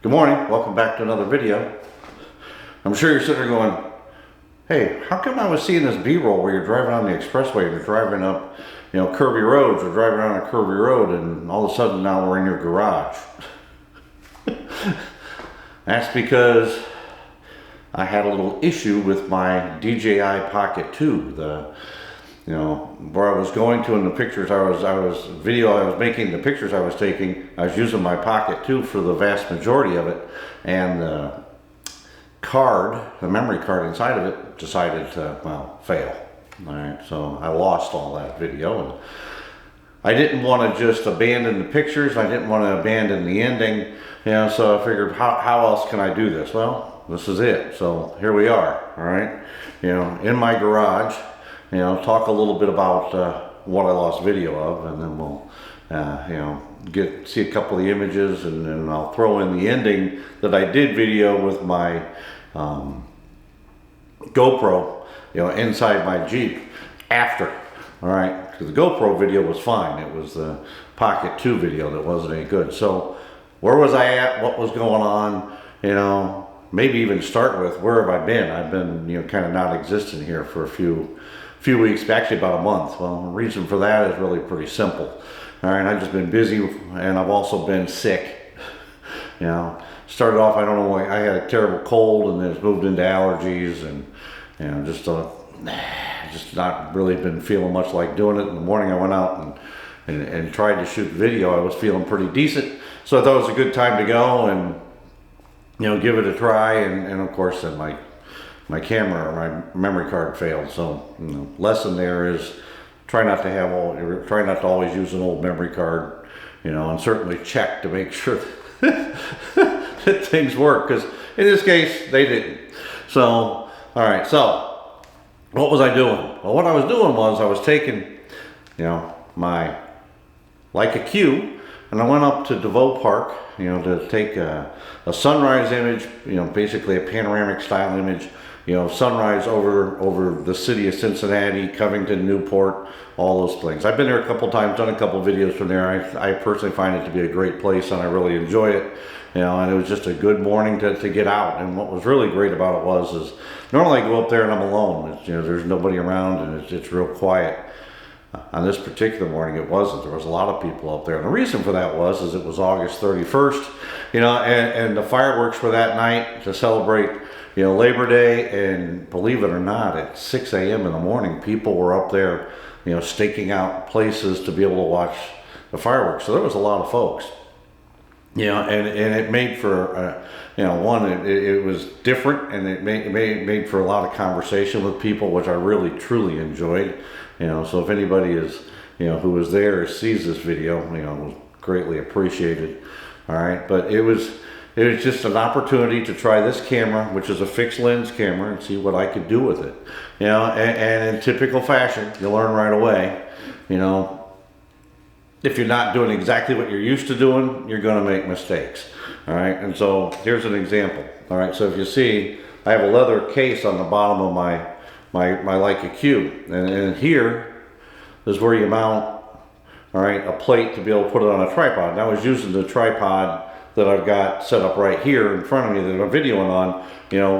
Good morning, welcome back to another video. I'm sure you're sitting there going, hey, how come I was seeing this B-roll where you're driving on the expressway, you're driving up, curvy roads, or driving on a curvy road, and all of a sudden now we're in your garage? That's because I had a little issue with my DJI Pocket 2. Where I was going to in the pictures I was making, the pictures I was taking, I was using my Pocket 2 for the vast majority of it, and the memory card inside of it decided to, fail. Alright, so I lost all that video, and I didn't want to just abandon the pictures, I didn't want to abandon the ending, so I figured, how else can I do this? Well, this is it, so here we are, alright, in my garage. Talk a little bit about what I lost video of, and then we'll, see a couple of the images, and then I'll throw in the ending that I did video with my GoPro, inside my Jeep after. All right, because the GoPro video was fine. It was the Pocket 2 video that wasn't any good. So where was I at? What was going on? Maybe even start with where have I been? I've been, kind of non-existent here for a few weeks, actually about a month. Well, the reason for that is really pretty simple. All right, I've just been busy, and I've also been sick. Started off, I don't know why, I had a terrible cold, and then it's moved into allergies, and just not really been feeling much like doing it. In the morning, I went out and tried to shoot video. I was feeling pretty decent, so I thought it was a good time to go and give it a try. And of course, then my camera or my memory card failed. So lesson there is try not to always use an old memory card, and certainly check to make sure that things work, because in this case they didn't. So all right, so what was I doing? Well, what I was doing was I was taking my Leica Q, and I went up to DeVoe Park to take a sunrise image, basically a panoramic style image, sunrise over the city of Cincinnati, Covington, Newport, all those things. I've been there a couple times, done a couple videos from there. I personally find it to be a great place, and I really enjoy it. And it was just a good morning to get out. And what was really great about it is normally I go up there and I'm alone. There's nobody around, and it's real quiet. On this particular morning, it wasn't. There was a lot of people up there. And the reason for that is it was August 31st, and the fireworks were that night to celebrate Labor Day. And believe it or not, at 6 a.m. in the morning, people were up there, staking out places to be able to watch the fireworks. So there was a lot of folks, and it made for, it was different, and it made for a lot of conversation with people, which I really, truly enjoyed. So if anybody is, who was there or sees this video, it was greatly appreciated. All right, but it was just an opportunity to try this camera, which is a fixed lens camera, and see what I could do with it. And in typical fashion, you'll learn right away. If you're not doing exactly what you're used to doing, you're going to make mistakes. All right, and so here's an example. All right, so if you see, I have a leather case on the bottom of my Leica Q, and here is where you mount, all right, a plate to be able to put it on a tripod. And I was using the tripod that I've got set up right here in front of me that I'm videoing on,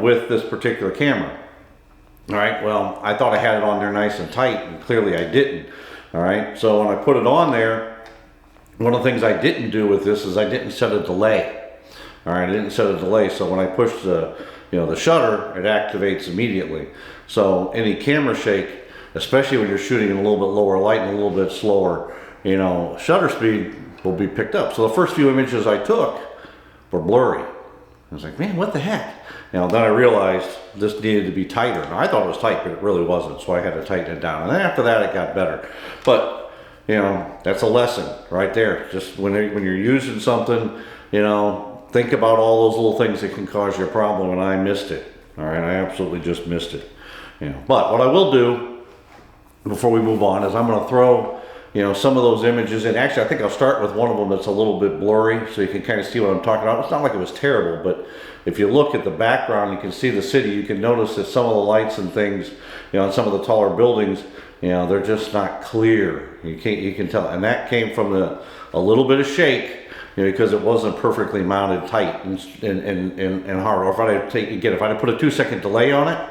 with this particular camera. All right, well, I thought I had it on there nice and tight, and clearly I didn't. All right, so when I put it on there, one of the things I didn't do with this is I didn't set a delay. All right, I didn't set a delay, so when I push the shutter, it activates immediately. So any camera shake, especially when you're shooting in a little bit lower light and a little bit slower, shutter speed will be picked up. So the first few images I took were blurry. I was like, man, what the heck? Then I realized this needed to be tighter. Now, I thought it was tight, but it really wasn't, so I had to tighten it down. And then after that, it got better. But, that's a lesson right there. Just when you're using something, think about all those little things that can cause you a problem, and I missed it. All right, I absolutely just missed it. But what I will do before we move on is I'm going to throw some of those images in. Actually, I think I'll start with one of them that's a little bit blurry, so you can kind of see what I'm talking about. It's not like it was terrible, but if you look at the background, you can see the city. You can notice that some of the lights and things, on some of the taller buildings, they're just not clear. You can tell, and that came from a little bit of shake because it wasn't perfectly mounted tight and hard. Or if I'd put a 2-second delay on it,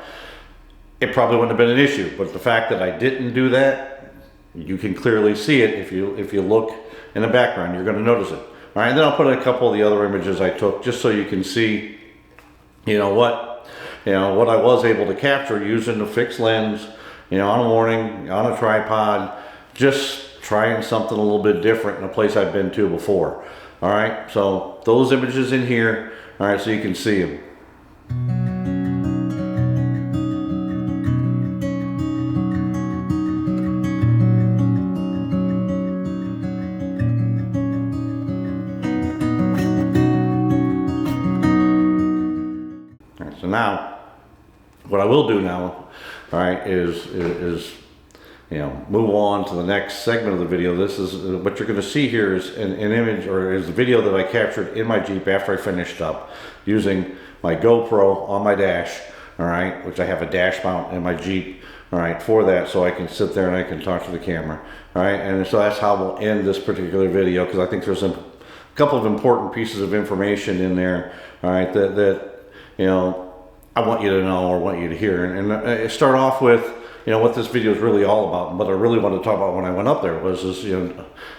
it probably wouldn't have been an issue. But the fact that I didn't do that, you can clearly see it if you look in the background. You're going to notice it. All right, and then I'll put a couple of the other images I took just so you can see, what I was able to capture using the fixed lens, on a morning, on a tripod, just trying something a little bit different in a place I've been to before. All right, so those images in here, all right, so you can see them. All right, so now, what I will do now, all right, is move on to the next segment of the video. This is what you're going to see here is an image, or is the video that I captured in my Jeep after I finished up using my GoPro on my dash, all right, which I have a dash mount in my Jeep, all right, for that, so I can sit there and I can talk to the camera, all right, and so that's how we'll end this particular video, because I think there's a couple of important pieces of information in there, all right, that I want you to know or want you to hear, and start off with what this video is really all about. And what I really wanted to talk about when I went up there was this,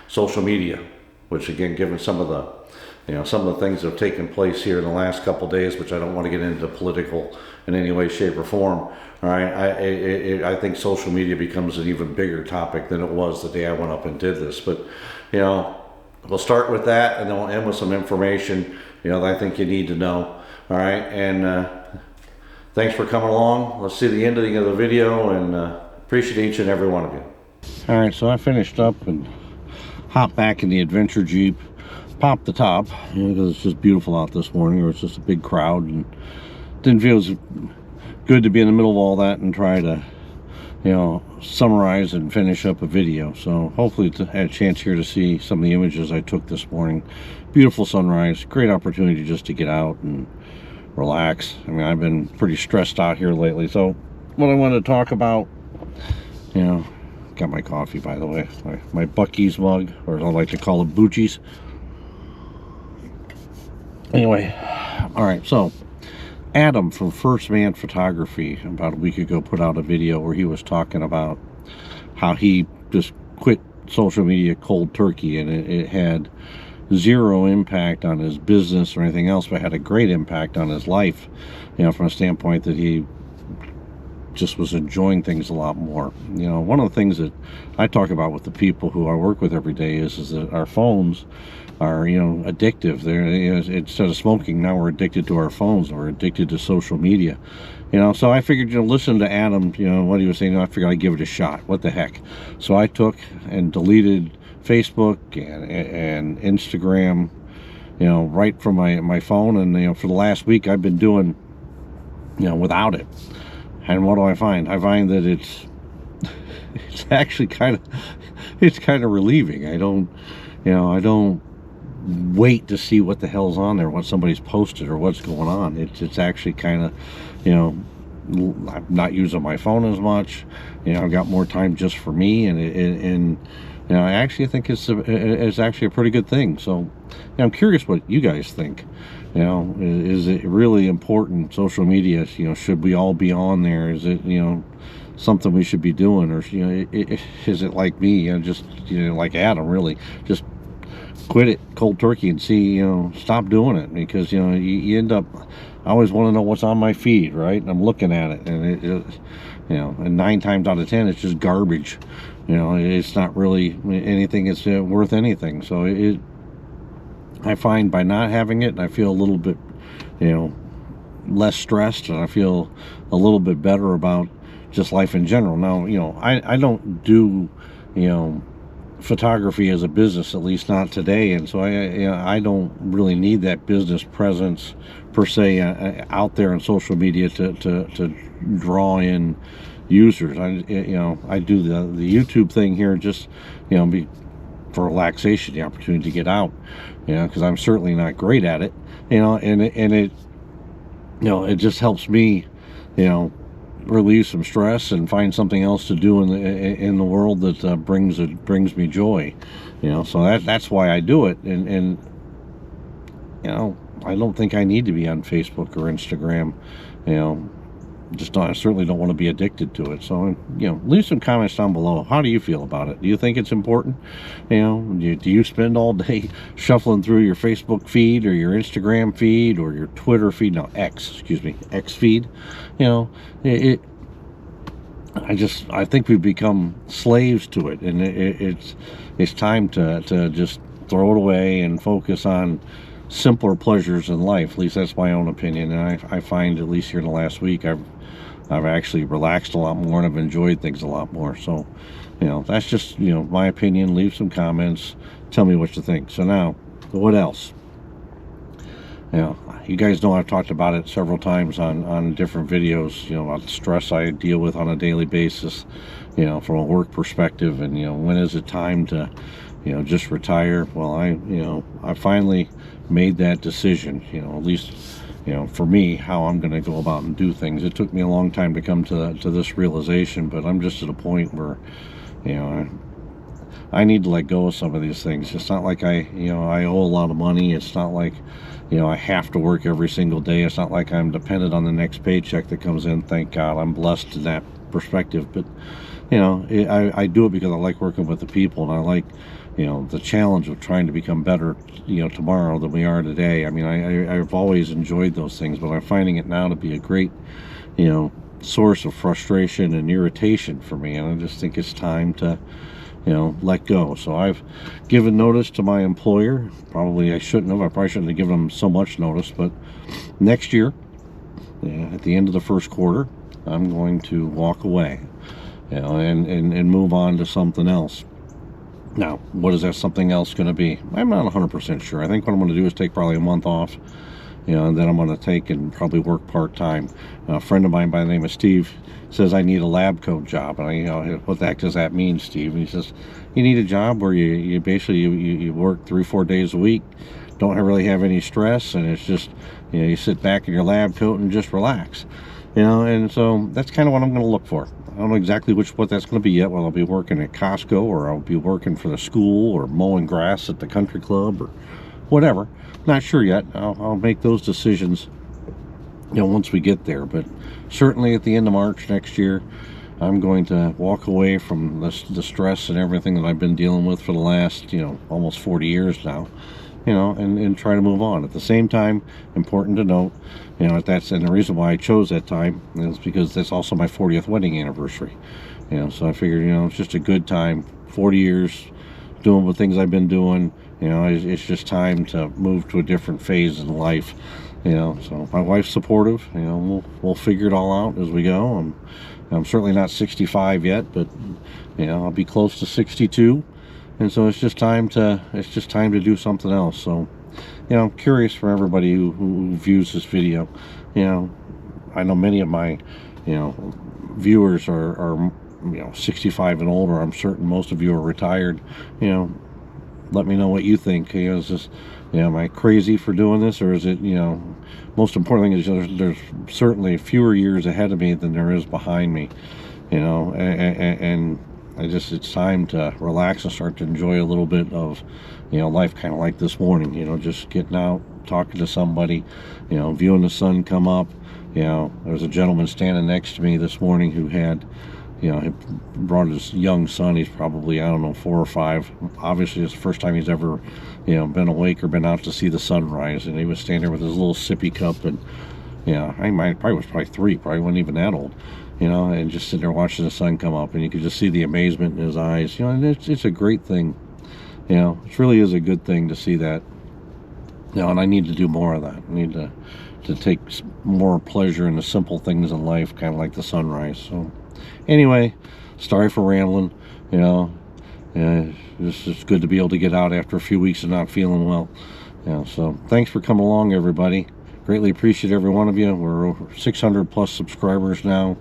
social media, which again, given some of the things that have taken place here in the last couple of days, which I don't want to get into political in any way, shape, or form. All right, I think social media becomes an even bigger topic than it was the day I went up and did this. But we'll start with that, and then we'll end with some information that I think you need to know. All right, and thanks for coming along. Let's see the ending of the video, and appreciate each and every one of you. All right, so I finished up and hopped back in the adventure Jeep, popped the top, because it's just beautiful out this morning. There was just a big crowd, and didn't feel as good to be in the middle of all that and try to, summarize and finish up a video. So hopefully I had a chance here to see some of the images I took this morning. Beautiful sunrise, great opportunity just to get out and relax. I mean, I've been pretty stressed out here lately. So what I wanted to talk about, got my coffee, by the way, my Buc-ee's mug, or as I like to call it, Bucci's. Anyway, all right, so Adam from First Man Photography about a week ago put out a video where he was talking about how he just quit social media cold turkey, and it had zero impact on his business or anything else, but had a great impact on his life, from a standpoint that he just was enjoying things a lot more. One of the things that I talk about with the people who I work with every day is that our phones are, addictive. They're, instead of smoking, now we're addicted to our phones, we're addicted to social media. So I figured, listen to Adam, what he was saying, I figured I'd give it a shot. What the heck? So I took and deleted Facebook and Instagram, right from my phone, and for the last week I've been doing, without it. And what do I find? I find that it's actually kind of relieving. I don't wait to see what the hell's on there, what somebody's posted or what's going on. It's actually kind of, I'm not using my phone as much. I've got more time just for me, and I actually think it's actually a pretty good thing. So I'm curious what you guys think. Is it really important, social media? Should we all be on there? Is it, something we should be doing? Or, is it like me, just, like Adam, really, just quit it cold turkey and see, stop doing it? Because, you end up, I always want to know what's on my feed, right? And I'm looking at it, and and 9 times out of 10, it's just garbage. It's not really anything that's worth anything. So I find by not having it, I feel a little bit, less stressed, and I feel a little bit better about just life in general. Now, I don't do, photography as a business, at least not today, and so I don't really need that business presence per se out there on social media to draw in users. I do the YouTube thing here just for relaxation, the opportunity to get out, because I'm certainly not great at it, and it just helps me relieve some stress and find something else to do in the world that brings me joy. So that's why I do it, and I don't think I need to be on Facebook or Instagram. I certainly don't want to be addicted to it. So, leave some comments down below. How do you feel about it? Do you think it's important? Do you spend all day shuffling through your Facebook feed or your Instagram feed or your Twitter feed? No, X feed. I think we've become slaves to it, and it's time to just throw it away and focus on simpler pleasures in life. At least that's my own opinion, and I find, at least here in the last week, I've actually relaxed a lot more and I've enjoyed things a lot more. So, that's just, my opinion. Leave some comments. Tell me what you think. So now, what else? You guys know I've talked about it several times on different videos, about the stress I deal with on a daily basis, from a work perspective, and, when is it time to, just retire? Well, I finally made that decision, at least, for me, how I'm going to go about and do things. It took me a long time to come to this realization, but I'm just at a point where, I need to let go of some of these things. It's not like I owe a lot of money. It's not like, I have to work every single day. It's not like I'm dependent on the next paycheck that comes in. Thank God, I'm blessed in that perspective. But, I do it because I like working with the people, and I like, the challenge of trying to become better, tomorrow than we are today. I mean, I've always enjoyed those things, but I'm finding it now to be a great, source of frustration and irritation for me. And I just think it's time to, let go. So I've given notice to my employer. Probably I shouldn't have. I probably shouldn't have given them so much notice, but next year, at the end of the first quarter, I'm going to walk away, and move on to something else. Now, what is that something else going to be? I'm not 100% sure. I think what I'm going to do is take probably a month off, and then I'm going to take and probably work part-time. A friend of mine by the name of Steve says I need a lab coat job. And what the heck does that mean, Steve? And he says, you need a job where you basically you work 3-4 days a week, don't really have any stress, and it's just, you sit back in your lab coat and just relax. And so that's kind of what I'm going to look for. I don't know exactly what that's going to be yet. Well, I'll be working at Costco, or I'll be working for the school, or mowing grass at the country club, or whatever. Not sure yet. I'll make those decisions, once we get there. But certainly at the end of March next year, I'm going to walk away from the stress and everything that I've been dealing with for the last, almost 40 years now. And try to move on. At the same time, important to note, and the reason why I chose that time is because that's also my 40th wedding anniversary. So I figured, it's just a good time. 40 years doing the things I've been doing. It's just time to move to a different phase in life. So my wife's supportive. We'll figure it all out as we go. I'm certainly not 65 yet, but I'll be close to 62. And so it's just time to do something else. So, I'm curious for everybody who views this video. I know many of my, viewers are 65 and older. I'm certain most of you are retired. Let me know what you think. Is this, am I crazy for doing this, or is it, most important thing is there's certainly fewer years ahead of me than there is behind me. And it's time to relax and start to enjoy a little bit of, life, kind of like this morning, just getting out, talking to somebody, viewing the sun come up. There's a gentleman standing next to me this morning who had, he brought his young son. He's probably, 4 or 5. Obviously, it's the first time he's ever, been awake or been out to see the sunrise. And he was standing there with his little sippy cup, and, probably was 3, probably wasn't even that old. And just sitting there watching the sun come up, and you could just see the amazement in his eyes. And it's a great thing. It really is a good thing to see that. And I need to do more of that. I need to take more pleasure in the simple things in life, kind of like the sunrise. So, anyway, sorry for rambling. It's good to be able to get out after a few weeks of not feeling well. So thanks for coming along, everybody. Greatly appreciate every one of you. We're over 600 plus subscribers now.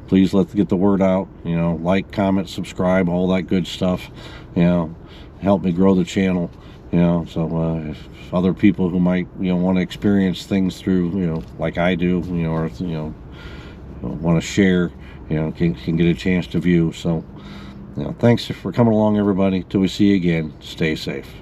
Please let's get the word out. Like, comment, subscribe, all that good stuff. Help me grow the channel. So if other people who might want to experience things through like I do, or want to share, can get a chance to view. So thanks for coming along, everybody. Till we see you again. Stay safe.